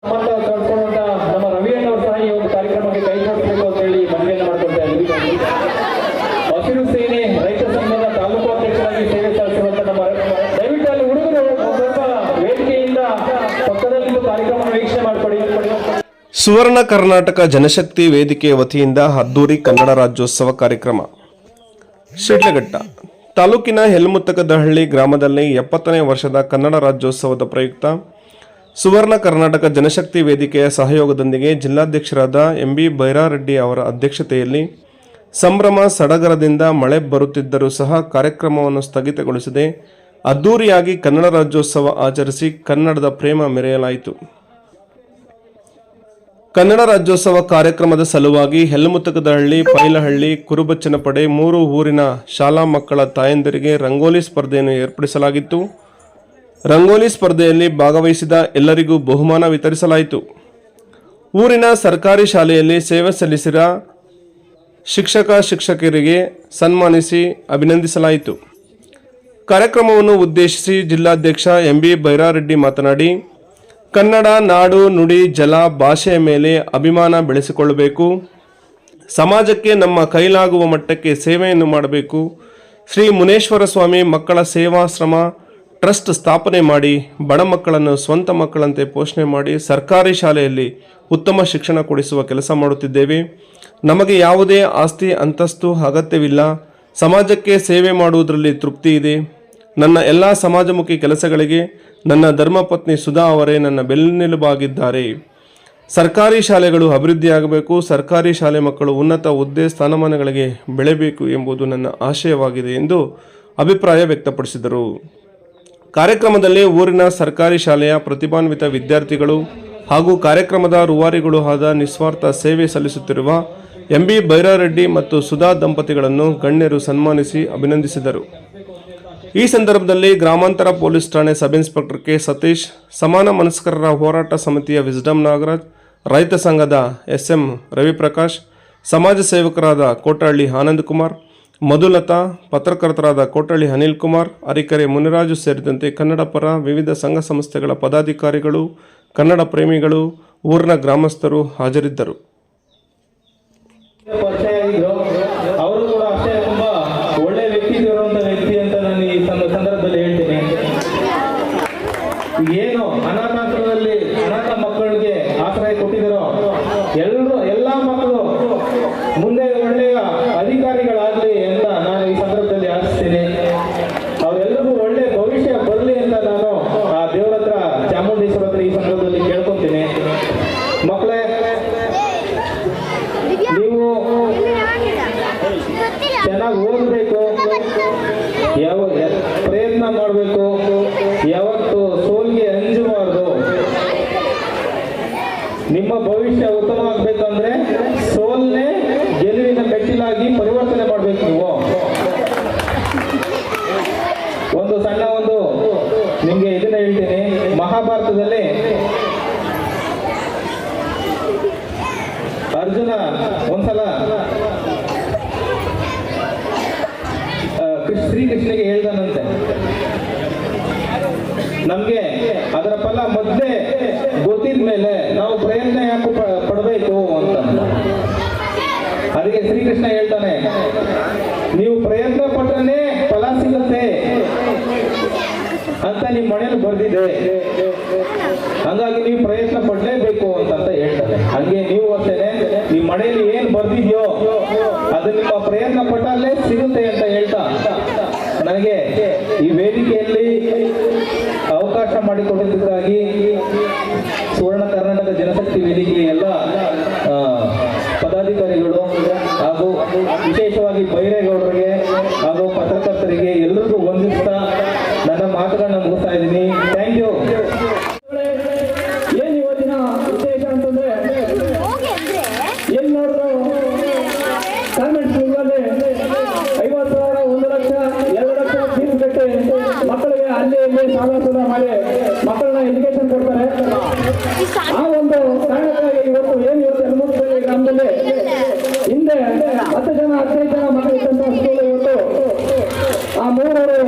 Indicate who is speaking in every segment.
Speaker 1: ನಮ್ಮ ರವಿಯಣ್ಣವರು ಸಹ ಈ ಒಂದು ಕಾರ್ಯಕ್ರಮಕ್ಕೆ ಕೈ ಜೋಡಿಸಬೇಕು ಅಂತ ಹೇಳಿ ಮನವಿಯನ್ನು ಮಾಡ್ಕೊಳ್ತಾ ಇದ್ದೀವಿ. ಹಸಿರು ಸೇನೆ ರೈತ ಸಂಘದ ತಾಲೂಕು ಅಧ್ಯಕ್ಷರಾಗಿ ಸೇವೆ ಸಲ್ಲಿಸುವಂತ ನಮ್ಮ ದಯವಿಟ್ಟು ಅಲ್ಲಿ ಹುಡುಗರು ಸ್ವಲ್ಪ ವೇದಿಕೆಯಿಂದ ಪಕ್ಕದಲ್ಲಿ ಕಾರ್ಯಕ್ರಮ ವೀಕ್ಷಣೆ ಮಾಡಿಕೊಡಿ.
Speaker 2: ಸುವರ್ಣ ಕರ್ನಾಟಕ ಜನಶಕ್ತಿ ವೇದಿಕೆ ವತಿಯಿಂದ ಅದ್ದೂರಿ ಕನ್ನಡ ರಾಜ್ಯೋತ್ಸವ ಕಾರ್ಯಕ್ರಮ. ಶಿಡ್ಲಘಟ್ಟ ತಾಲೂಕಿನ ಹೆಲ್ಮುತ್ತಕದಹಳ್ಳಿ ಗ್ರಾಮದಲ್ಲಿ 70ನೇ ವರ್ಷದ ಕನ್ನಡ ರಾಜ್ಯೋತ್ಸವದ ಪ್ರಯುಕ್ತ ಸುವರ್ಣ ಕರ್ನಾಟಕ ಜನಶಕ್ತಿ ವೇದಿಕೆಯ ಸಹಯೋಗದೊಂದಿಗೆ ಜಿಲ್ಲಾಧ್ಯಕ್ಷರಾದ MB ಬೈರಾರೆಡ್ಡಿ ಅವರ ಅಧ್ಯಕ್ಷತೆಯಲ್ಲಿ ಸಂಭ್ರಮ ಸಡಗರದಿಂದ ಮಳೆ ಬರುತ್ತಿದ್ದರೂ ಸಹ ಕಾರ್ಯಕ್ರಮವನ್ನು ಸ್ಥಗಿತಗೊಳಿಸದೆ ಅದ್ದೂರಿಯಾಗಿ ಕನ್ನಡ ರಾಜ್ಯೋತ್ಸವ ಆಚರಿಸಿ ಕನ್ನಡದ ಪ್ರೇಮ ಮೆರೆಯಲಾಯಿತು. ಕನ್ನಡ ರಾಜ್ಯೋತ್ಸವ ಕಾರ್ಯಕ್ರಮದ ಸಲುವಾಗಿ ಹೆಲ್ಮುತ್ತಕದಹಳ್ಳಿ, ಪೈಲಹಳ್ಳಿ, ಕುರುಬಚ್ಚನಪಡೆ 3 ಊರಿನ ಶಾಲಾ ಮಕ್ಕಳ ತಾಯಂದಿರಿಗೆ ರಂಗೋಲಿ ಸ್ಪರ್ಧೆಯನ್ನು ಏರ್ಪಡಿಸಲಾಗಿತ್ತು. ರಂಗೋಲಿ ಸ್ಪರ್ಧೆಯಲ್ಲಿ ಭಾಗವಹಿಸಿದ ಎಲ್ಲರಿಗೂ ಬಹುಮಾನ ವಿತರಿಸಲಾಯಿತು. ಊರಿನ ಸರ್ಕಾರಿ ಶಾಲೆಯಲ್ಲಿ ಸೇವೆ ಸಲ್ಲಿಸಿದ ಶಿಕ್ಷಕರಿಗೆ ಸನ್ಮಾನಿಸಿ ಅಭಿನಂದಿಸಲಾಯಿತು. ಕಾರ್ಯಕ್ರಮವನ್ನು ಉದ್ದೇಶಿಸಿ ಜಿಲ್ಲಾಧ್ಯಕ್ಷ MB ಬೈರಾರೆಡ್ಡಿ ಮಾತನಾಡಿ, ಕನ್ನಡ ನಾಡು, ನುಡಿ, ಜಲ, ಭಾಷೆಯ ಮೇಲೆ ಅಭಿಮಾನ ಬೆಳೆಸಿಕೊಳ್ಳಬೇಕು. ಸಮಾಜಕ್ಕೆ ನಮ್ಮ ಕೈಲಾಗುವ ಮಟ್ಟಕ್ಕೆ ಸೇವೆಯನ್ನು ಮಾಡಬೇಕು. ಶ್ರೀ ಮುನೇಶ್ವರ ಸ್ವಾಮಿ ಮಕ್ಕಳ ಸೇವಾಶ್ರಮ ಟ್ರಸ್ಟ್ ಸ್ಥಾಪನೆ ಮಾಡಿ ಬಡ ಮಕ್ಕಳನ್ನು ಸ್ವಂತ ಮಕ್ಕಳಂತೆ ಪೋಷಣೆ ಮಾಡಿ ಸರ್ಕಾರಿ ಶಾಲೆಯಲ್ಲಿ ಉತ್ತಮ ಶಿಕ್ಷಣ ಕೊಡಿಸುವ ಕೆಲಸ ಮಾಡುತ್ತಿದ್ದೇವೆ. ನಮಗೆ ಯಾವುದೇ ಆಸ್ತಿ ಅಂತಸ್ತು ಅಗತ್ಯವಿಲ್ಲ. ಸಮಾಜಕ್ಕೆ ಸೇವೆ ಮಾಡುವುದರಲ್ಲಿ ತೃಪ್ತಿ ಇದೆ. ನನ್ನ ಎಲ್ಲ ಸಮಾಜಮುಖಿ ಕೆಲಸಗಳಿಗೆ ನನ್ನ ಧರ್ಮಪತ್ನಿ ಸುಧಾ ಅವರೇ ನನ್ನ ಬೆನ್ನೆಲುಬಾಗಿದ್ದಾರೆ. ಸರ್ಕಾರಿ ಶಾಲೆಗಳು ಅಭಿವೃದ್ಧಿಯಾಗಬೇಕು. ಸರ್ಕಾರಿ ಶಾಲೆ ಮಕ್ಕಳು ಉನ್ನತ ಹುದ್ದೆ ಸ್ಥಾನಮಾನಗಳಿಗೆ ಬೆಳೆಯಬೇಕು ಎಂಬುದು ನನ್ನ ಆಶಯವಾಗಿದೆ ಎಂದು ಅಭಿಪ್ರಾಯ ವ್ಯಕ್ತಪಡಿಸಿದರು. ಕಾರ್ಯಕ್ರಮದಲ್ಲಿ ಊರಿನ ಸರ್ಕಾರಿ ಶಾಲೆಯ ಪ್ರತಿಭಾನ್ವಿತ ವಿದ್ಯಾರ್ಥಿಗಳು ಹಾಗೂ ಕಾರ್ಯಕ್ರಮದ ರೂವಾರಿಗಳು ಆದ ನಿಸ್ವಾರ್ಥ ಸೇವೆ ಸಲ್ಲಿಸುತ್ತಿರುವ MB ಬೈರಾರೆಡ್ಡಿ ಮತ್ತು ಸುಧಾ ದಂಪತಿಗಳನ್ನು ಗಣ್ಯರು ಸನ್ಮಾನಿಸಿ ಅಭಿನಂದಿಸಿದರು. ಈ ಸಂದರ್ಭದಲ್ಲಿ ಗ್ರಾಮಾಂತರ ಪೊಲೀಸ್ ಠಾಣೆ ಸಬ್ ಇನ್ಸ್ಪೆಕ್ಟರ್ K ಸತೀಶ್, ಸಮಾನ ಮನಸ್ಕರರ ಹೋರಾಟ ಸಮಿತಿಯ ವಿಸ್ಡಮ್ ನಾಗರಾಜ್, ರೈತ ಸಂಘದ SM ರವಿಪ್ರಕಾಶ್, ಸಮಾಜ ಸೇವಕರಾದ ಕೋಟಹಳ್ಳಿ ಆನಂದ್ ಕುಮಾರ್, ಮಧುಲತಾ, ಪತ್ರಕರ್ತರಾದ ಕೋಟಹಳ್ಳಿ ಅನಿಲ್ ಕುಮಾರ್, ಅರಿಕೆರೆ ಮುನಿರಾಜು ಸೇರಿದಂತೆ ಕನ್ನಡ ಪರ ವಿವಿಧ ಸಂಘ ಸಂಸ್ಥೆಗಳ ಪದಾಧಿಕಾರಿಗಳು, ಕನ್ನಡ ಪ್ರೇಮಿಗಳು, ಊರಿನ ಗ್ರಾಮಸ್ಥರು ಹಾಜರಿದ್ದರು.
Speaker 1: ಅವರು ಕೂಡ ಅಷ್ಟೇ ತುಂಬಾ ಒಳ್ಳೆ ವ್ಯಕ್ತಿ ಅಂತ ನಾನು ಈ ಸಂದರ್ಭದಲ್ಲಿ ಹೇಳ್ತೀನಿ. ಏನು ಅನಾಥಾಶ್ರಮದಲ್ಲಿ ಅನಾಥ ಮಕ್ಕಳಿಗೆ ಆಶ್ರಯ ಕೊಟ್ಟಿದ್ದಾರೋ ಎಲ್ಲಾ ಮಕ್ಕಳು ಮುಂದೆ ಒಳ್ಳೆಯ ಅಧಿಕಾರಿಗಳಾಗಲಿ ಅಂತ ನಾನು ಈ ಸಂದರ್ಭದಲ್ಲಿ ಆಶಿಸ್ತೀನಿ. ಅವರೆಲ್ಲರಿಗೂ ಒಳ್ಳೆ ಭವಿಷ್ಯ ಬರಲಿ ಅಂತ ನಾನು ಆ ದೇವರ ಹತ್ರ, ಚಾಮುಂಡೇಶ್ವರ ಹತ್ರ ಈ ಸಂದರ್ಭದಲ್ಲಿ ಕೇಳ್ಕೊಂತೀನಿ. ಮಕ್ಕಳೇ, ನೀವು ಚೆನ್ನಾಗಿ ಓದಬೇಕು, ಪ್ರಯತ್ನ ಮಾಡಬೇಕು, ಯಾವತ್ತು ಸೋಲ್ಗೆ ಅಂಜಬಾರ್ದು. ನಿಮ್ಮ ಭವಿಷ್ಯ ಉತ್ತಮ ಆಗ್ಬೇಕಂದ್ರೆ ಸೋಲ್ನೆ ಗೆಲುವಿನ ಮೆಟ್ಟಿಲಾಗಿ ಪರಿವರ್ತನೆ ಮಾಡಬೇಕು. ನೀವು ಒಂದು ಸಣ್ಣ ನಿಮ್ಗೆ ಇದನ್ನ ಹೇಳ್ತೀನಿ. ಮಹಾಭಾರತದಲ್ಲಿ ಅರ್ಜುನ ಒಂದ್ಸಲ ಶ್ರೀಕೃಷ್ಣನಿಗೆ ಹೇಳ್ದಾನಂತೆ, ನಮ್ಗೆ ಅದರ ಫಲ ಮೊದಲೇ ಗೊತ್ತಿದ ಮೇಲೆ ನಾವು ಪ್ರಯತ್ನ ಯಾಕೆ ಪಡಬೇಕು ಅಂತ. ಅದಕ್ಕೆ ಶ್ರೀಕೃಷ್ಣ ಹೇಳ್ತಾನೆ, ನೀವು ಪ್ರಯತ್ನ ಪಟ್ಟರೆ ಫಲ ಸಿಗುತ್ತೆ ಅಂತ ನಿಮ್ಮ ಮನೇಲಿ ಬರ್ದಿದೆ, ಹಂಗಾಗಿ ನೀವು ಪ್ರಯತ್ನ ಪಡಲೇಬೇಕು ಅಂತ ಹೇಳ್ತಾನೆ. ಹಂಗೆ ನೀವು ಅಷ್ಟೇನೆ, ನಿಮ್ಮ ಮನೆಯಲ್ಲಿ ಏನ್ ಬರ್ದಿದ್ಯೋ ಅದು ನಿಮ್ಮ ಪ್ರಯತ್ನ ಪಟ್ಟಲ್ಲೇ ಸಿಗುತ್ತೆ ಅಂತ ಹೇಳ್ತಾ ನನಗೆ ಈ ವೇದಿಕೆಯಲ್ಲಿ ಅವಕಾಶ ಮಾಡಿಕೊಟ್ಟಿದ್ದಕ್ಕಾಗಿ ಸುವರ್ಣ ಕರ್ನಾಟಕ ಜನಶಕ್ತಿ ವೇದಿಕೆಯ ಎಲ್ಲ ಪದಾಧಿಕಾರಿಗಳು ಹಾಗೂ ವಿಶೇಷವಾಗಿ ಬೈರೇಗೌಡರಿಗೆ ಹಾಗೂ ಪತ್ರಕರ್ತರಿಗೆ ಎಲ್ಲರಿಗೂ ವಂದಿಸ್ತಾ ನನ್ನ ಮಾತುಗಳನ್ನ ಮುಗಿಸ್ತಾ ಇದ್ದೀನಿ. Thank you.
Speaker 3: ಏನ್ ಇವತ್ತಿನ ಉದ್ದೇಶ ಅಂತಂದ್ರೆ, ಏನ್ ನೋಡಿದ್ರು ಗೌರ್ಮೆಂಟ್ ಸ್ಕೂಲ್ಗಳಲ್ಲಿ 50,000, 1 ಲಕ್ಷ, 2 ಲಕ್ಷ ಫೀಸ್ ಕಟ್ಟಿ ಮಕ್ಕಳಿಗೆ ಅಲ್ಲಿ ಸಾಲ ಸುಲ ಮಾಡಿ ಮಕ್ಕಳನ್ನ ಎಜುಕೇಶನ್ ಕೊಡ್ತಾರೆ. ಆ ಒಂದು ಕಾರಣಕ್ಕಾಗಿ ಇವತ್ತು ಹೆಲ್ಮುತ್ತಕದಹಳ್ಳಿ ಗ್ರಾಮದಲ್ಲಿ ಹಿಂದೆ 10 ಜನ 15 ಜನ ಮಕ್ಕಳಿದ್ದಂತ ಸ್ಕೂಲ್ ಇವತ್ತು ಆ 3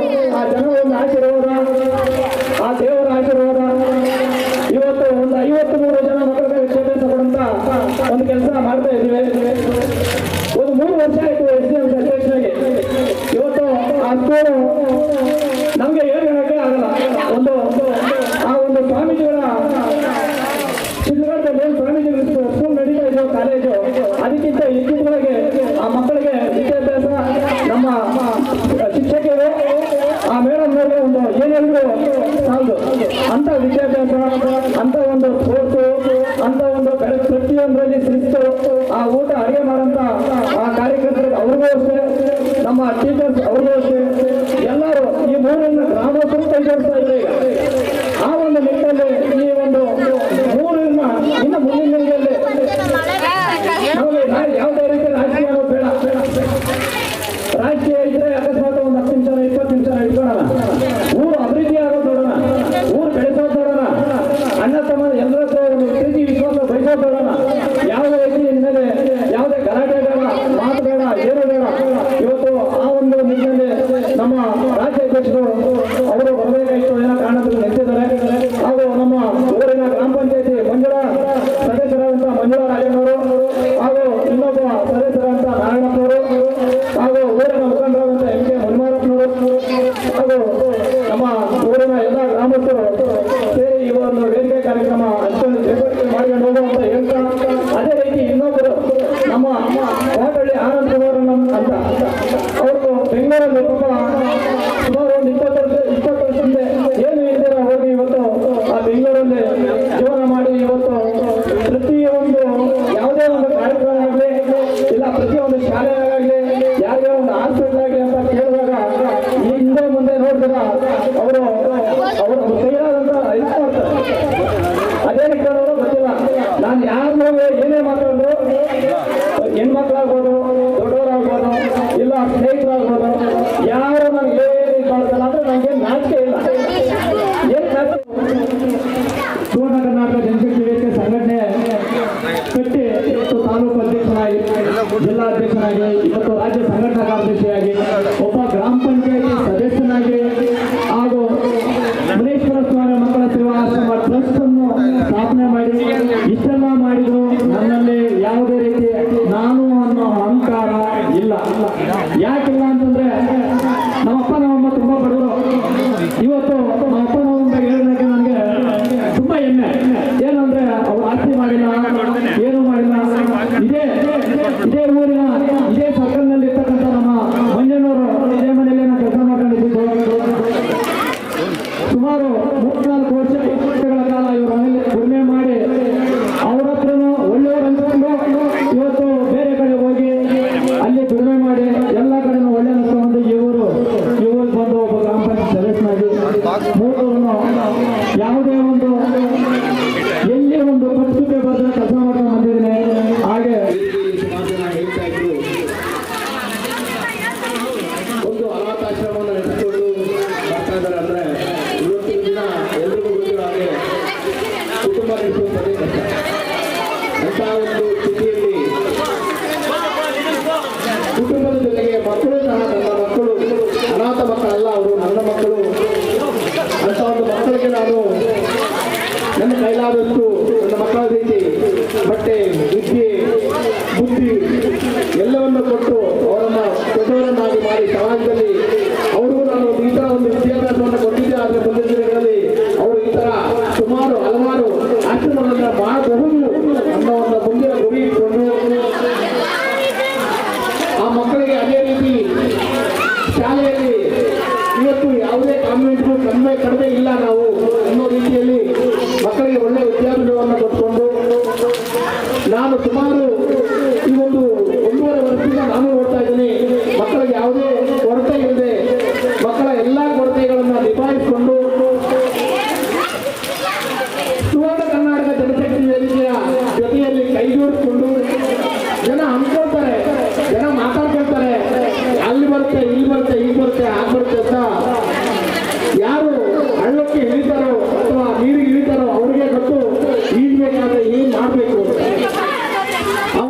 Speaker 3: ಆ ಜನರ ಒಂದು ಆಶೀರ್ವಾದ, ಆ ದೇವರ ಆಶೀರ್ವಾದ ಇವತ್ತು ಒಂದು 53 ಜನ ಒಂದು ಕೆಲಸ ಮಾಡ್ತಾ ಇದ್ದೀವಿ. ಒಂದು 3 ವರ್ಷ ಆಯಿತು SDM ಅಧ್ಯಕ್ಷರಾಗಿ. ಇವತ್ತು ಆ ಸ್ಕೂಲು ನಮಗೆ ಏನು ಹೇಳೋಕ್ಕೆ ಆಗಲ್ಲ. ಆ ಒಂದು ಸ್ವಾಮೀಜಿಗಳ ಚಿತ್ರದಲ್ಲಿ ಸ್ವಾಮೀಜಿಗಳ ಸ್ಕೂಲ್ ನಡೀತಾ ಇದ್ದೋ ಕಾಲೇಜು, ಅದಕ್ಕಿಂತ ಇತ್ತೀಚೆಗೆ ಆ ಮಕ್ಕಳಿಗೆ ವಿದ್ಯಾಭ್ಯಾಸ ನಮ್ಮ ಶಿಕ್ಷಕರು ಆ ಮೇಡಮ್ನವ್ರಿಗೆ ಒಂದು ಏನೆಲ್ಲರೂ ಸಾಲದು ಅಂತ ವಿದ್ಯಾಭ್ಯಾಸ, ಅಂತ ಒಂದು ಸ್ಪೋರ್ಟ್ಸು, ಅಂತ ಒಂದು ಪ್ರತಿಯೊಂದರಲ್ಲಿ ಶಿಸ್ತು, ಆ ಊಟ ಅಡುಗೆ ಮಾಡೋಂಥ ಆ ಕಾರ್ಯಕರ್ತರಿಗೆ ಅವ್ರಿಗೂ ಅಷ್ಟೇ, ನಮ್ಮ ಟೀಚರ್ಸ್ ಅವ್ರಿಗೂ ಅಷ್ಟೇ, ಎಲ್ಲರೂ ಈ ಮೂರನ್ನು ಗ್ರಾಮಸ್ಥರು ಕೈಗೊಳಿಸ್ತಾ ಇದ್ದಾರೆ ಈಗ. ಆ ಒಂದು ನಿಟ್ಟಿನಲ್ಲಿ ಈ ಒಂದು ಮೂರನ್ನ ಇನ್ನು ಮುಂದಿನ ದಿನಗಳಲ್ಲಿ ನಮಗೆ ಯಾವುದೇ ರೀತಿ ರಾಜಕೀಯ ಅನ್ನೋದು ಬೇಡ. ರಾಜಕೀಯ ಇದ್ರೆ ಅಕಸ್ಮಾತ್ ಒಂದು 10 ನಿಮಿಷ 20 ನಿಮಿಷ ಇಟ್ಕೊಳ್ಳೋಣ. ಊರು ಅಭಿವೃದ್ಧಿ ಆಗೋದು ನೋಡೋಣ, ಊರು ಬೆಳೆಸೋದು ನೋಡೋಣ, ಅಣ್ಣ ತಮ್ಮ ಎಲ್ಲರ ಒಂದು ಪ್ರೀತಿ ವಿಶ್ವಾಸ ಬಯಸೋದು ನೋಡೋಣ. ಯಾವುದೇ ರೀತಿ ಇನ್ಮೇಲೆ ಯಾವುದೇ ಗಲಾಟೆ ಬೇಡ, ಮಾತು ಬೇಡ, ಏನು ಬೇಡ. ಇವತ್ತು ಆ ಒಂದು ನಿಟ್ಟಿನಲ್ಲಿ ನಮ್ಮ ರಾಜ್ಯಾಧ್ಯಕ್ಷರು ಅವರು ಬರಬೇಕಾಗಿತ್ತು, ಏನೋ ಕಾರಣದಲ್ಲಿ ನಿಂತಿದ್ದಾರೆ. ಹಾಗೂ ನಮ್ಮ ಊರಿನ ಗ್ರಾಮ ಪಂಚಾಯತಿ ಮಂಜುಳಾ ಸದಸ್ಯರಾದಂಥ ಮಂಜುಳಾ ರಾಜಣ್ಣವರು, ಹಾಗೂ ಇನ್ನೊಬ್ಬ ಸದಸ್ಯರಾದಂಥ ನಾರಾಯಣಪ್ಪನವರು, ಹಾಗೂ ಊರಿನ ಮುಖಂಡರಾದಂಥ MK ಮುನಿಮಾರಪ್ಪನವರು, ಹಾಗೂ ನಮ್ಮ ಊರಿನ ಎಲ್ಲ ಗ್ರಾಮಸ್ಥರು ಸೇರಿ ಈ ಒಂದು ವೇದಿಕೆ ಕಾರ್ಯಕ್ರಮ ಅಷ್ಟೊಂದು ಚಟುವಟಿಕೆ ಮಾಡಿಕೊಂಡು ಹೋಗುವಂತ ಹೇಳ್ತಾ, ಅದೇ ರೀತಿ ಇನ್ನೊಬ್ಬರು ನಮ್ಮ ಕೋಟಳ್ಳಿ ಆನಂದ್ ಕುಮಾರ್ ಅಂತ ಅವರು ಬೆಂಗಳೂರಲ್ಲಿ ಸುಮಾರು ಒಂದು 20 ವರ್ಷದಿಂದ ಏನು ಇದ್ದೀರ ಹೋಗಿ ಇವತ್ತು ಆ ಬೆಂಗಳೂರಲ್ಲಿ ಜೀವನ ಮಾಡಿ ಇವತ್ತು ಪ್ರತಿಯೊಂದು ಯಾವುದೇ ಒಂದು ಕಾರ್ಯಕ್ರಮ ಆಗಲಿ, ಇಲ್ಲ ಪ್ರತಿಯೊಂದು ಶಾಲೆ ಆಗಲಿ, ಯಾವುದೇ ಒಂದು ಹಾಸ್ಪಿಟಲ್ ಆಗಲಿ ಅಂತ ಕೇಳಿದಾಗ ಈ ಹಿಂದೆ ಮುಂದೆ ನೋಡಿದಾಗ ಅವರು ಕೈಯಾದಂತ ಹೆಲ್ಪ್ ಮಾಡ್ತಾರೆ. ಅದೇನು ಕೇಳೋರು ಗೊತ್ತಿಲ್ಲ. ನಾನು ಯಾರನ್ನೂ ಏನೇ ಮಾತಾಡಿದ್ರು, ಹೆಣ್ಮಕ್ಳಾಗ್ಬೋದು, ದೊಡ್ಡವರಾಗ್ಬೋದು, ಇಲ್ಲ ಸ್ನೇಹಿತರಾಗ್ಬೋದು, ಯಾರು ನನಗೆ ಏನು ಮಾಡ್ತಲ್ಲ ಅಂದ್ರೆ ನನಗೆ ನಾಚಿಕೆ ಇಲ್ಲ. ಏನು ನಾಚಿಕೆ? ಸುವರ್ಣ ಕರ್ನಾಟಕ ಜನಶಕ್ತಿ ವೇದಿಕೆ ಸಂಘಟನೆ ಕಟ್ಟಿ ಇವತ್ತು ತಾಲೂಕು ಅಧ್ಯಕ್ಷನಾಗಿ, ಜಿಲ್ಲಾ ಅಧ್ಯಕ್ಷನಾಗಿ, ಇವತ್ತು ರಾಜ್ಯ ಸಂಘಟನಾ ಕಾರ್ಯದರ್ಶಿಯಾಗಿ, ಒಬ್ಬ ಗ್ರಾಮ ಪಂಚಾಯತಿ ಸದಸ್ಯನಾಗಿ, ಹಾಗೂ ಮುನೇಶ್ವರ ಸ್ವಾಮಿ ಮಕ್ಕಳ ಸೇವಾ ಆಶ್ರಮ ಟ್ರಸ್ಟ್ ಅನ್ನು ಸ್ಥಾಪನೆ ಮಾಡಿ ಇಷ್ಟೆಲ್ಲ ಮಾಡಿದ್ರು. ನನ್ನಲ್ಲಿ ಯಾವುದೇ ರೀತಿ ನಾನು ಅನ್ನೋ ಅಹಂಕಾರ ಇಲ್ಲ. ಯಾಕಿಲ್ಲ ಅಂತಂದ್ರೆ ನಮ್ಮಪ್ಪ ನಮ್ಮಮ್ಮ ತುಂಬಾ ಬಡವರು. ಇವತ್ತು ನಮ್ಮಪ್ಪ ನಮ್ಮಮ್ಮ ಹೇಳೋದಕ್ಕೆ ನನಗೆ ತುಂಬಾ ಹೆಮ್ಮೆ. ಏನಂದ್ರೆ ಅವ್ರು ಆಸ್ತಿ ಮಾಡಿಲ್ಲ, ಏನು ಮಾಡಿಲ್ಲ. ಇದೇ ಊರಿನ ಇದೇ ಸರ್ಕಲ್ನಲ್ಲಿ ಇರ್ತಕ್ಕಂಥ ನಮ್ಮ ಮಂಜಣ್ಣವರು ಇದೇ ಮನೆಯಲ್ಲೇ ನಾವು ಕೆಲಸ ಮಾಡ್ಕೊಂಡಿದ್ದು. ಸುಮಾರು 3-4 ವರ್ಷಗಳ ಕಾಲ ಇವರು ಮನೇಲಿ ದುಡಿಮೆ ಮಾಡಿ ಅವ್ರ ಹತ್ರನೂ ಒಳ್ಳೆಯವರು ಅಂದ್ಕೊಂಡು ಇವತ್ತು ಬೇರೆ ಕಡೆ ಹೋಗಿ ಅಲ್ಲಿ ದುಡಿಮೆ ಮಾಡಿ ಎಲ್ಲ ಕಡೆನೂ ಒಳ್ಳೆ ಅನ್ಸ್ಕೊಂಡು ಇವರು ಬಂದು ಒಬ್ಬ ಗ್ರಾಮ ಪಂಚಾಯತ್ ಸದಸ್ಯನಾಗಿ ಮೂರನ್ನು ಯಾವುದೇ ಒಂದು ಎಲ್ಲಿ ಒಂದು ಪರಿಸ್ಥಿತಿ ಬಂದ್ರೆ ಕೆಲಸ ಮಾಡ್ಕೊಂಡು ಬಂದಿದ್ದೀನಿ. ಹಾಗೆ ಒಂದು ಅನಾಥಾಶ್ರಮವನ್ನು ನಡೆಸಿಕೊಂಡು ಬರ್ತಾ ಇದ್ದಾರೆ. ಅಂದ್ರೆ ಇವತ್ತಿನ ದಿನ ಎಲ್ರಿಗೂ ಗೊತ್ತಿರೋ ಹಾಗೆ ಕುಟುಂಬ ನಡೆಸುವಂಥದ್ದೇ ಕಷ್ಟ. ಅಂತ ಒಂದು ಸ್ಥಿತಿಯಲ್ಲಿ ಕುಟುಂಬದ ಜೊತೆಗೆ ಮಕ್ಕಳು ಸಹ ನನ್ನ ಮಕ್ಕಳು ಅನಾಥ ಮಕ್ಕಳಲ್ಲ, ಅವರು ನನ್ನ ಮಕ್ಕಳು. ಅಂತ ಒಂದು ಮಕ್ಕಳಿಗೆ ನಾನು ನನ್ನ ಕೈಲಾದಷ್ಟು ನನ್ನ ಮಕ್ಕಳ ರೀತಿ ಬಟ್ಟೆ, ವಿದ್ಯೆ, ಬುದ್ಧಿ ಎಲ್ಲವನ್ನು ಕೊಟ್ಟು ಅವರನ್ನು ದೊಡ್ಡವರನ್ನಾಗಿ ಮಾಡಿ ಸಮಾಜದಲ್ಲಿ ಅವ್ರಿಗೂ ನಾನು ಈ ಥರ ಒಂದು ವಿದ್ಯಾಭ್ಯಾಸವನ್ನು ಕೊಟ್ಟಿದ್ದೆ. ಆದರೆ ಮುಂದಿನ ದಿನಗಳಲ್ಲಿ ಅವರು ಈ ಥರ ಸುಮಾರು ಹಲವಾರು ಆಶ್ರಮಗಳನ್ನು ಮಾಡಬಹುದು